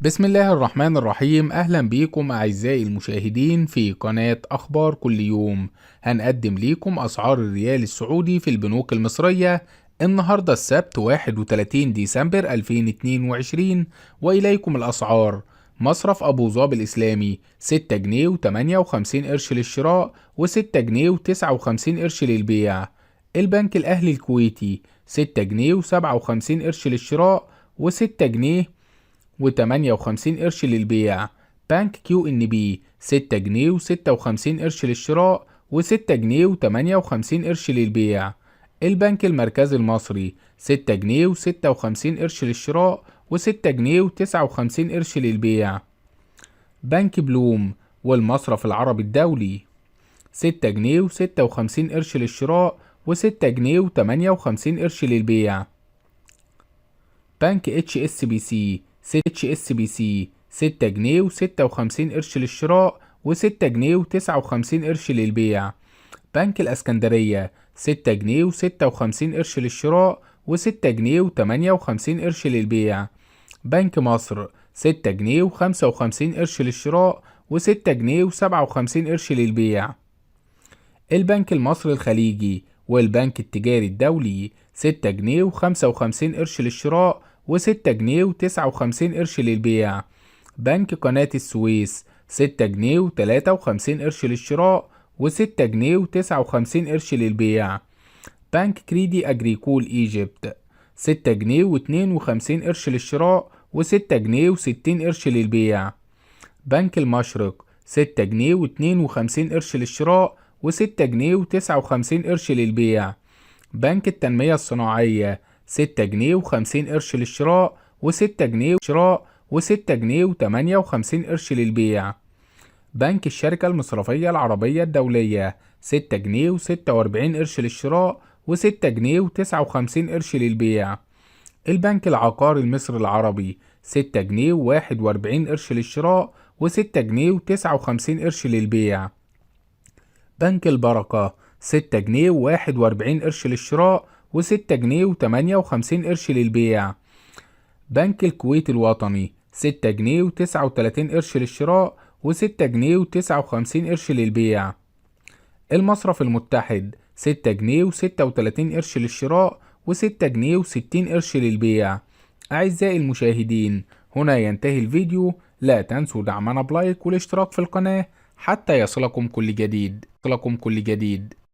بسم الله الرحمن الرحيم. أهلا بيكم أعزائي المشاهدين في قناة أخبار كل يوم. هنقدم ليكم أسعار الريال السعودي في البنوك المصرية النهاردة السبت 31 ديسمبر 2022، وإليكم الأسعار. مصرف أبو ظبي الإسلامي 6 جنيه و58 قرش للشراء و6 جنيه و59 قرش للبيع. البنك الأهلي الكويتي 6 جنيه و57 قرش للشراء و6 جنيه و58 قرش للبيع. بنك كيو ان بي 6 جنيه و56 قرش للشراء و6 جنيه و58 قرش للبيع. البنك المركزي المصري 6 جنيه و56 قرش للشراء و6 جنيه و59 قرش للبيع. بنك بلوم والمصرف العربي الدولي 6 جنيه و56 قرش للشراء و6 جنيه و58 قرش للبيع. بنك اتش اس بي سي 6 جنيه و56 قرش للشراء و6 جنيه و59 قرش للبيع. بنك الاسكندرية 6 جنيه و56 قرش للشراء و6 جنيه و58 قرش للبيع. بنك مصر 6 جنيه و55 قرش للشراء و6 جنيه و57 قرش للبيع. البنك المصري الخليجي والبنك التجاري الدولي 6 جنيه و55 قرش للشراء و6 جنيه و59 قرش للبيع. بنك قناة السويس 6 جنيه و53 قرش للشراء و6 جنيه و59 قرش للبيع. بنك كريدي أجريكول إيجيبت 6 جنيه و52 قرش للشراء و6 جنيه و60 قرش للبيع. بنك المشرق 6 جنيه و52 قرش للشراء و6 جنيه و59 قرش للبيع. بنك التنمية الصناعية 6 جنيه و50 قرش للشراء و6 جنيه شراء و6 جنيه و58 قرش للبيع. بنك الشركة المصرفية العربية الدولية 6 جنيه و46 قرش للشراء و6 جنيه و59 قرش للبيع. البنك العقاري المصري العربي 6 جنيه و41 قرش للشراء و6 جنيه و59 قرش للبيع. بنك البركة 6 جنيه و41 قرش للشراء و6 جنيه و58 قرش للبيع. بنك الكويت الوطني 6 جنيه و39 قرش للشراء و6 جنيه و59 قرش للبيع. المصرف المتحد 6 جنيه و36 قرش للشراء و6 جنيه و60 قرش للبيع. أعزائي المشاهدين، هنا ينتهي الفيديو. لا تنسوا دعمنا بلايك والاشتراك في القناة حتى يصلكم كل جديد.